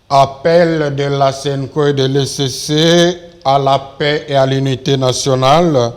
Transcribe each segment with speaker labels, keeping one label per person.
Speaker 1: Appel de la CENCO et de l'ECC à la paix et à l'unité nationale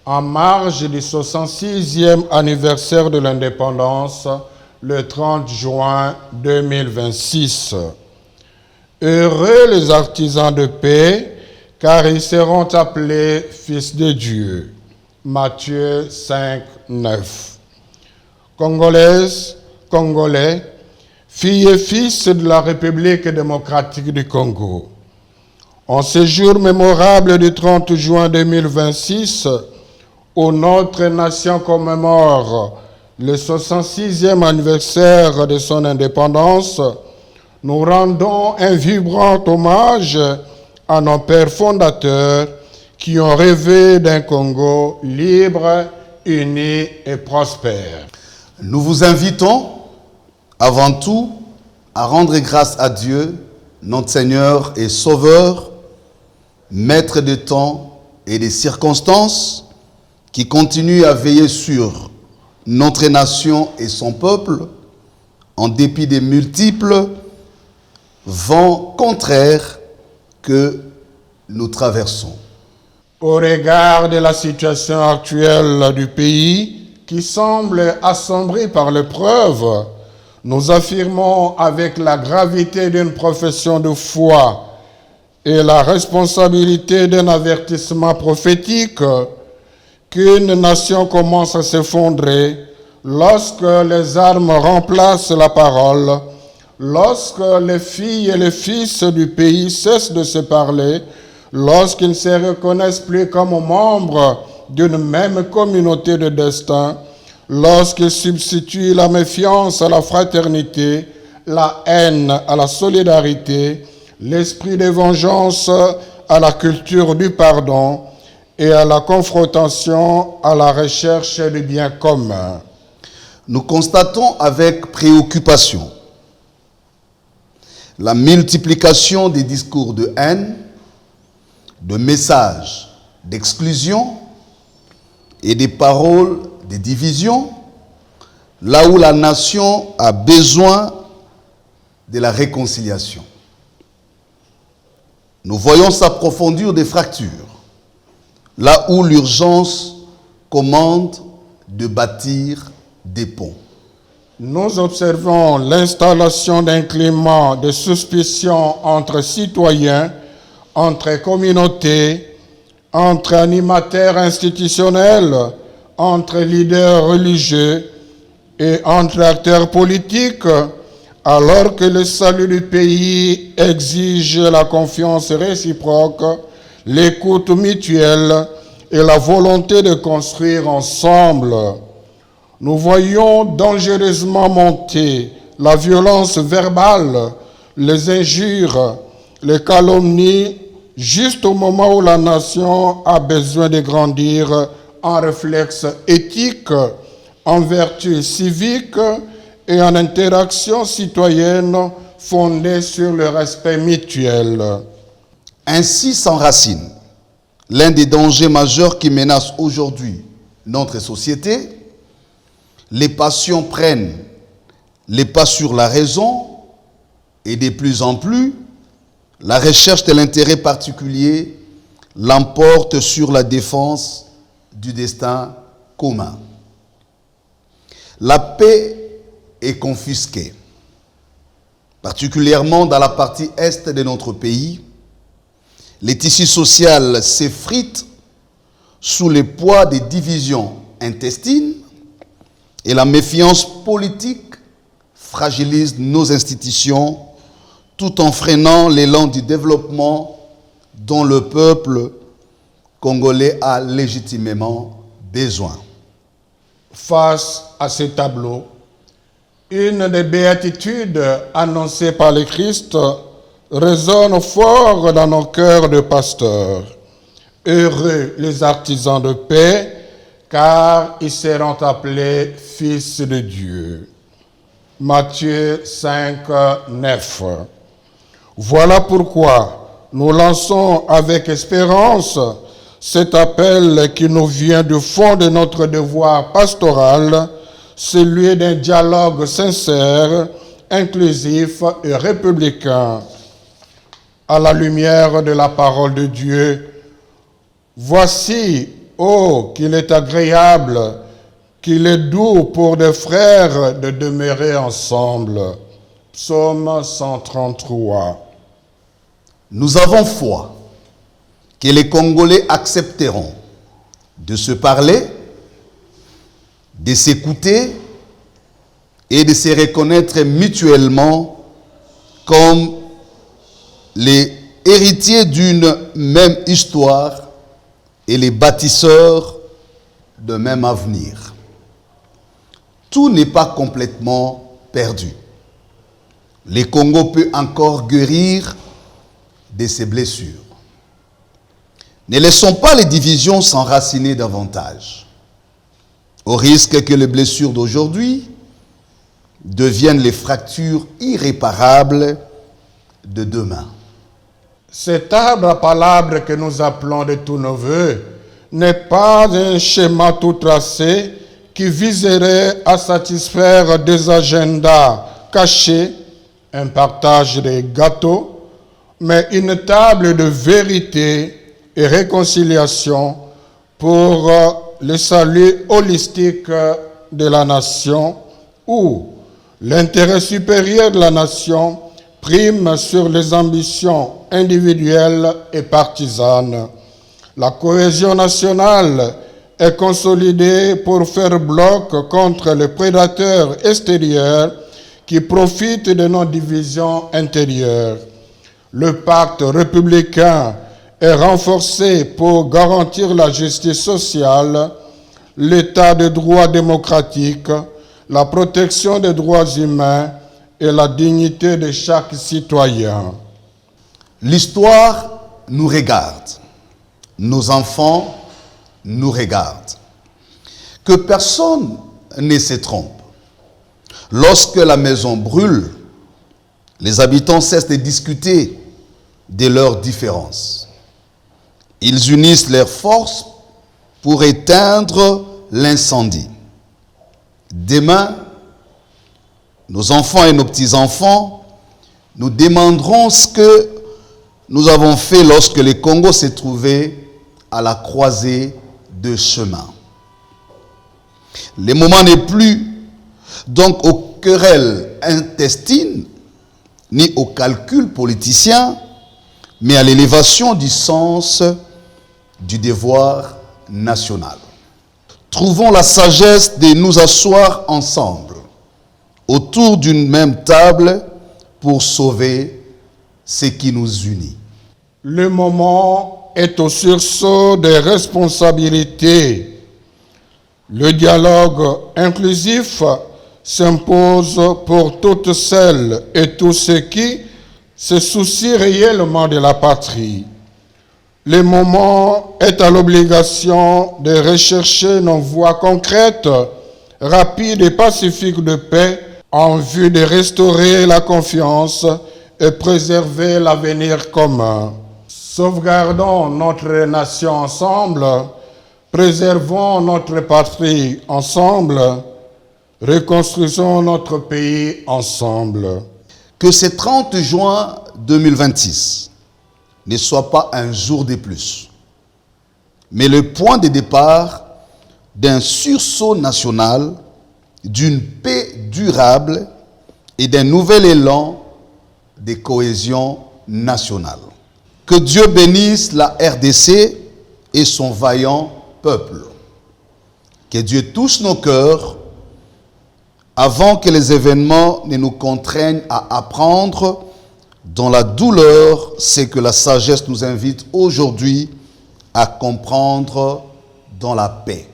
Speaker 1: en marge du 66e anniversaire de l'indépendance le 30 juin 2026. Heureux les artisans de paix, car ils seront appelés fils de Dieu. Matthieu 5, 9. Congolaises, Congolais, filles et fils de la République démocratique du Congo. En ce jour mémorable du 30 juin 2026, où notre nation commémore le 66e anniversaire de son indépendance, nous rendons un vibrant hommage à nos pères fondateurs qui ont rêvé d'un Congo libre, uni et prospère.
Speaker 2: Nous vous invitons avant tout à rendre grâce à Dieu, notre Seigneur et Sauveur, Maître des temps et des circonstances, qui continue à veiller sur notre nation et son peuple, en dépit des multiples vents contraires que nous traversons.
Speaker 1: Au regard de la situation actuelle du pays, qui semble assombrie par l'épreuve, nous affirmons avec la gravité d'une profession de foi et la responsabilité d'un avertissement prophétique qu'une nation commence à s'effondrer lorsque les armes remplacent la parole, lorsque les filles et les fils du pays cessent de se parler, lorsqu'ils ne se reconnaissent plus comme membres d'une même communauté de destin, lorsqu'ils substituent la méfiance à la fraternité, la haine à la solidarité, l'esprit de vengeance à la culture du pardon et à la confrontation à la recherche du bien commun.
Speaker 2: Nous constatons avec préoccupation la multiplication des discours de haine, de messages d'exclusion et des paroles de division, là où la nation a besoin de la réconciliation. Nous voyons s'approfondir des fractures, là où l'urgence commande de bâtir des ponts.
Speaker 1: Nous observons l'installation d'un climat de suspicion entre citoyens, entre communautés, entre animateurs institutionnels, entre leaders religieux et entre acteurs politiques, alors que le salut du pays exige la confiance réciproque, l'écoute mutuelle et la volonté de construire ensemble. Nous voyons dangereusement monter la violence verbale, les injures, les calomnies, juste au moment où la nation a besoin de grandir en réflexe éthique, en vertu civique et en interaction citoyenne fondée sur le respect mutuel.
Speaker 2: Ainsi s'enracine l'un des dangers majeurs qui menacent aujourd'hui notre société. Les passions prennent les pas sur la raison et de plus en plus, la recherche de l'intérêt particulier l'emporte sur la défense du destin commun. La paix est confisquée, particulièrement dans la partie est de notre pays. Les tissus sociaux s'effritent sous le poids des divisions intestines et la méfiance politique fragilise nos institutions tout en freinant l'élan du développement dont le peuple congolais a légitimement besoin.
Speaker 1: Face à ce tableau, une des béatitudes annoncées par le Christ résonne fort dans nos cœurs de pasteurs. Heureux les artisans de paix, car ils seront appelés fils de Dieu. Matthieu 5, 9. Voilà pourquoi nous lançons avec espérance cet appel qui nous vient du fond de notre devoir pastoral, celui d'un dialogue sincère, inclusif et républicain. à la lumière de la parole de Dieu. Voici, oh, qu'il est agréable, qu'il est doux pour des frères de demeurer ensemble. Psaume 133.
Speaker 2: Nous avons foi que les Congolais accepteront de se parler, de s'écouter et de se reconnaître mutuellement comme les héritiers d'une même histoire et les bâtisseurs d'un même avenir. Tout n'est pas complètement perdu. Le Congo peut encore guérir de ses blessures. Ne laissons pas les divisions s'enraciner davantage, au risque que les blessures d'aujourd'hui deviennent les fractures irréparables de demain.
Speaker 1: Cet arbre à palabres que nous appelons de tous nos voeux n'est pas un schéma tout tracé qui viserait à satisfaire des agendas cachés, un partage des gâteaux, mais une table de vérité et réconciliation pour le salut holistique de la nation, où l'intérêt supérieur de la nation prime sur les ambitions individuelles et partisanes. La cohésion nationale est consolidée pour faire bloc contre les prédateurs extérieurs qui profitent de nos divisions intérieures. Le pacte républicain est renforcé pour garantir la justice sociale, l'état de droit démocratique, la protection des droits humains et la dignité de chaque citoyen.
Speaker 2: L'histoire nous regarde. Nos enfants nous regardent. Que personne ne se trompe. Lorsque la maison brûle, les habitants cessent de discuter de leurs différences. Ils unissent leurs forces pour éteindre l'incendie. Demain, nos enfants et nos petits-enfants nous demanderont ce que nous avons fait lorsque le Congo s'est trouvé à la croisée de chemins. Le moment n'est plus donc aux querelles intestines ni aux calculs politiciens, mais à l'élévation du sens du devoir national. Trouvons la sagesse de nous asseoir ensemble autour d'une même table pour sauver ce qui nous unit.
Speaker 1: Le moment est au sursaut des responsabilités. Le dialogue inclusif s'impose pour toutes celles et tous ceux qui se soucient réellement de la patrie. Le moment est à l'obligation de rechercher nos voies concrètes, rapides et pacifiques de paix en vue de restaurer la confiance et préserver l'avenir commun. Sauvegardons notre nation ensemble, préservons notre patrie ensemble, reconstruisons notre pays ensemble.
Speaker 2: Que ce 30 juin 2026 ne soit pas un jour de plus, mais le point de départ d'un sursaut national, d'une paix durable et d'un nouvel élan de cohésion nationale. Que Dieu bénisse la RDC et son vaillant peuple. Que Dieu touche nos cœurs avant que les événements ne nous contraignent à apprendre dans la douleur ce que la sagesse nous invite aujourd'hui à comprendre dans la paix.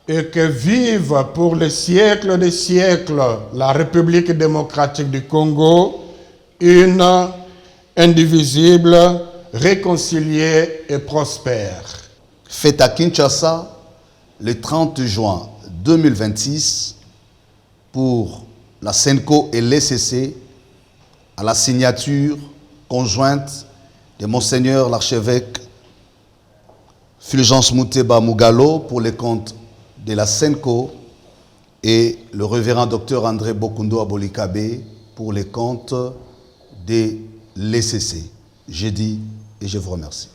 Speaker 1: Et que vive pour les siècles des siècles la République démocratique du Congo, une, indivisible, réconciliée et prospère.
Speaker 2: Fête à Kinshasa le 30 juin 2026 pour la SENCO et l'ECC à la signature conjointe de Monseigneur l'archevêque Fulgence Muteba Mugalo pour les comptes de la SENCO et le révérend docteur André Bokundo Abolikabe pour les comptes de les cesser. J'ai dit et je vous remercie.